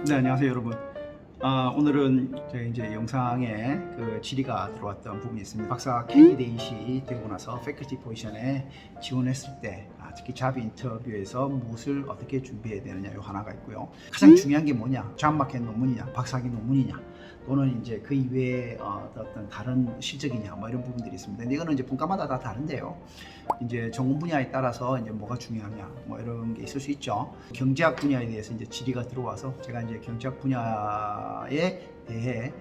네, 안녕하세요, 여러분. 오늘은 저희 이제 영상에 그 질의가 들어왔던 부분이 있습니다. 박사 캔디데이시 되고 나서 패컬티 포지션에 지원했을 때 특히 잡 인터뷰에서 무엇을 어떻게 준비해야 되느냐 요 하나가 있고요. 가장 중요한 게 뭐냐? 잡 마켓 논문이냐, 박사학위 논문이냐, 또는 이제 그 이외에 어떤 다른 실적이냐, 뭐 이런 부분들이 있습니다. 근데 이거는 이제 분과마다 다 다른데요. 이제 전공 분야에 따라서 이제 뭐가 중요하냐, 뭐 이런 게 있을 수 있죠. 경제학 분야에 대해서 이제 질의가 들어와서 제가 이제 경제학 분야에 대해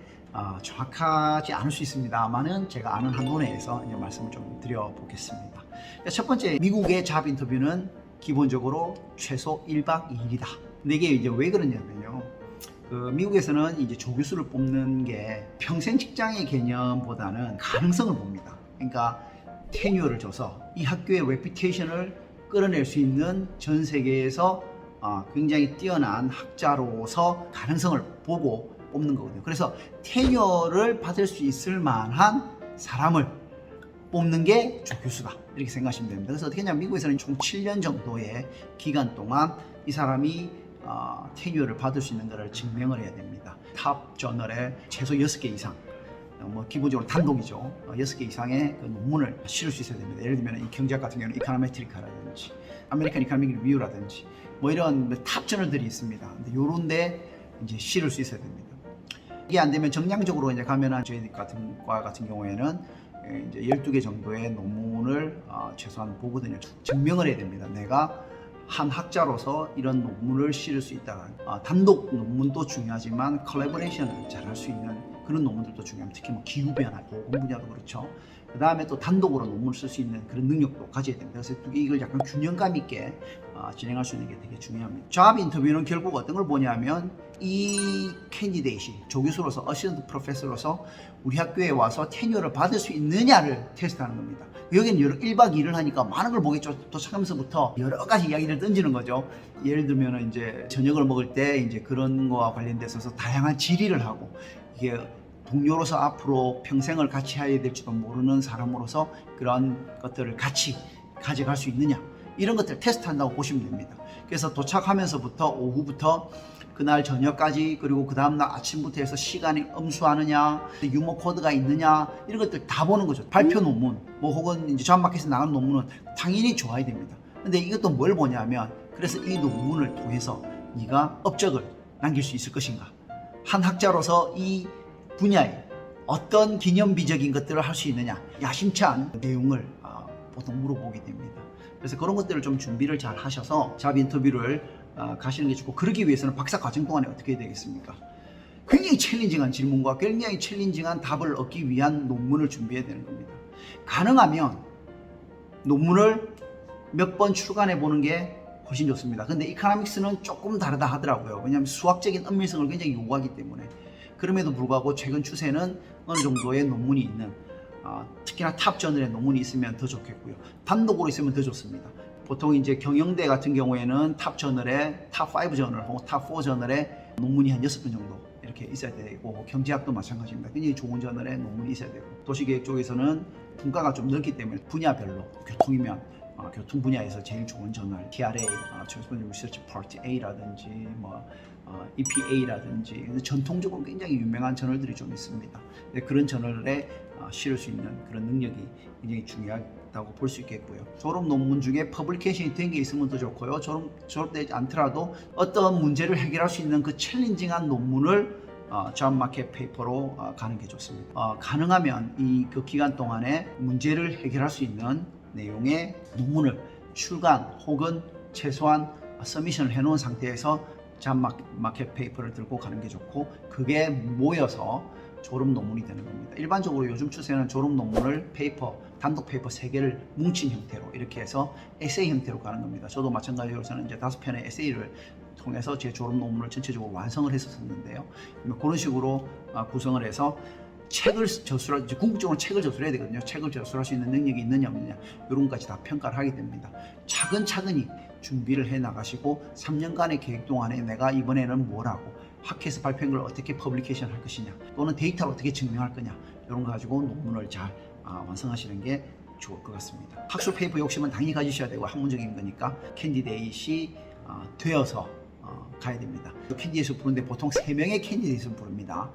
정확하지 않을 수 있습니다만은 제가 아는 한도 내에서 이제 말씀을 좀 드려보겠습니다. 첫 번째, 미국의 잡 인터뷰는 기본적으로 최소 1박 2일이다. 근데 이게 이제 왜 그러냐면요. 미국에서는 이제 조교수를 뽑는 게 평생 직장의 개념보다는 가능성을 봅니다. 그러니까 테뉴어를 줘서 이 학교의 레퓨테이션을 끌어낼 수 있는 전 세계에서 굉장히 뛰어난 학자로서 가능성을 보고 뽑는 거거든요. 그래서 테뉴어를 받을 수 있을 만한 사람을 뽑는 게 조교수다, 이렇게 생각하시면 됩니다. 그래서 어떻게 하냐면 미국에서는 총 7년 정도의 기간 동안 이 사람이 테뉴어를 받을 수 있는 것을 증명을 해야 됩니다. 탑 저널에 최소 6개 이상, 뭐 기본적으로 단독이죠. 6개 이상의 그 논문을 실을 수 있어야 됩니다. 예를 들면 이 경제학 같은 경우는 이코노메트리카라든지 아메리칸 이코노믹 리뷰라든지 뭐 이런 탑 저널들이 있습니다. 근데 요런데 이제 실을 수 있어야 됩니다. 이게 안 되면 정량적으로 이제 가면 저희 같은 과 같은 경우에는 이제 12개 정도의 논문을 최소한 보거든요. 증명을 해야 됩니다. 내가 한 학자로서 이런 논문을 실을 수 있다. 단독 논문도 중요하지만 컬래버레이션을 잘 할 수 있는 그런 논문들도 중요합니다. 특히 뭐 기후변화, 보건 분야도 그렇죠. 그 다음에 또 단독으로 논문을 쓸 수 있는 그런 능력도 가져야 됩니다. 그래서 이걸 약간 균형감 있게 진행할 수 있는 게 되게 중요합니다. 잡 인터뷰는 결국 어떤 걸 보냐면 이 캔디데이시, 조교수로서, 어시스턴트 프로페서로서 우리 학교에 와서 테뉴어를 받을 수 있느냐를 테스트하는 겁니다. 여기는 1박 2일을 하니까 많은 걸 보겠죠. 도착하면서부터 여러 가지 이야기를 던지는 거죠. 예를 들면 이제 저녁을 먹을 때 이제 그런 거와 관련돼서 다양한 질의를 하고, 이게 동료로서 앞으로 평생을 같이 해야 될지도 모르는 사람으로서 그런 것들을 같이 가져갈 수 있느냐, 이런 것들을 테스트한다고 보시면 됩니다. 그래서 도착하면서부터 오후부터 그날 저녁까지, 그리고 그 다음날 아침부터 해서 시간이 엄수하느냐, 유머 코드가 있느냐, 이런 것들 다 보는 거죠. 발표 논문, 뭐 혹은 이제 잡마켓에서 나가는 논문은 당연히 좋아야 됩니다. 근데 이것도 뭘 보냐면, 그래서 이 논문을 통해서 네가 업적을 남길 수 있을 것인가, 한 학자로서 이 분야에 어떤 기념비적인 것들을 할 수 있느냐, 야심찬 내용을 보통 물어보게 됩니다. 그래서 그런 것들을 좀 준비를 잘 하셔서 잡 인터뷰를 가시는 게 좋고, 그러기 위해서는 박사 과정 동안에 어떻게 해야 되겠습니까? 굉장히 챌린징한 질문과 굉장히 챌린징한 답을 얻기 위한 논문을 준비해야 되는 겁니다. 가능하면 논문을 몇 번 출간해 보는 게 훨씬 좋습니다. 근데 이코노믹스는 조금 다르다 하더라고요. 왜냐하면 수학적인 엄밀성을 굉장히 요구하기 때문에. 그럼에도 불구하고 최근 추세는 어느 정도의 논문이 있는, 특히나 탑 저널에 논문이 있으면 더 좋겠고요. 단독으로 있으면 더 좋습니다. 보통 이제 경영대 같은 경우에는 탑 저널에, 탑 5 저널 혹은 탑 4 저널에 논문이 한 6편 정도 이렇게 있어야 되고, 경제학도 마찬가지입니다. 굉장히 좋은 저널에 논문이 있어야 되고, 도시계획 쪽에서는 분과가 좀 넓기 때문에 분야별로, 교통이면 교통 분야에서 제일 좋은 저널, TRA, Transportation Research Part A라든지 뭐 EPA라든지 전통적으로 굉장히 유명한 저널들이 좀 있습니다. 그런 저널에 실을 수 있는 그런 능력이 굉장히 중요하다고 볼 수 있겠고요. 졸업 논문 중에 퍼블리케이션이 된 게 있으면 더 좋고요. 졸업되지 않더라도 어떤 문제를 해결할 수 있는 그 챌린징한 논문을 잡 마켓 페이퍼로 가는 게 좋습니다. 가능하면 그 기간 동안에 문제를 해결할 수 있는 내용의 논문을 출간 혹은 최소한 서미션을 해놓은 상태에서 잡 마켓 페이퍼를 들고 가는 게 좋고, 그게 모여서 졸업 논문이 되는 겁니다. 일반적으로 요즘 추세는 졸업 논문을 단독 페이퍼 3개를 뭉친 형태로 이렇게 해서 에세이 형태로 가는 겁니다. 저도 마찬가지로 저는 이제 5편의 에세이를 통해서 제 졸업 논문을 전체적으로 완성을 했었는데요. 그런 식으로 구성을 해서 책을 궁극적으로 책을 저술해야 되거든요. 책을 저술할 수 있는 능력이 있느냐 없느냐, 이런 것까지 다 평가를 하게 됩니다. 차근차근히 준비를 해 나가시고, 3년간의 계획 동안에 내가 이번에는 뭘 하고, 학회에서 발표한 걸 어떻게 퍼블리케이션 할 것이냐, 또는 데이터를 어떻게 증명할 거냐, 이런 거 가지고 논문을 잘 완성하시는 게 좋을 것 같습니다. 학술 페이퍼 욕심은 당연히 가지셔야 되고, 학문적인 거니까 캔디데이시 되어서 가야 됩니다. 캔디데이트를 부르는데 보통 3명의 캔디데이트를 부릅니다.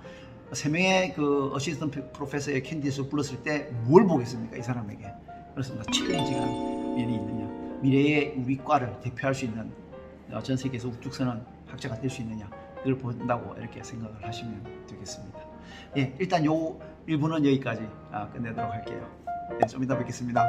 3명의 그 어시스턴트 프로페서의 캔디데이트를 불렀을 때 뭘 보겠습니까? 이 사람에게. 그렇습니다. 챌린징한 면이 있느냐, 미래의 우리 과를 대표할 수 있는 전 세계에서 우뚝서는 학자가 될 수 있느냐, 이걸 본다고 이렇게 생각을 하시면 되겠습니다. 예, 일단 요 1부는 여기까지 끝내도록 할게요. 네, 좀 이따 뵙겠습니다.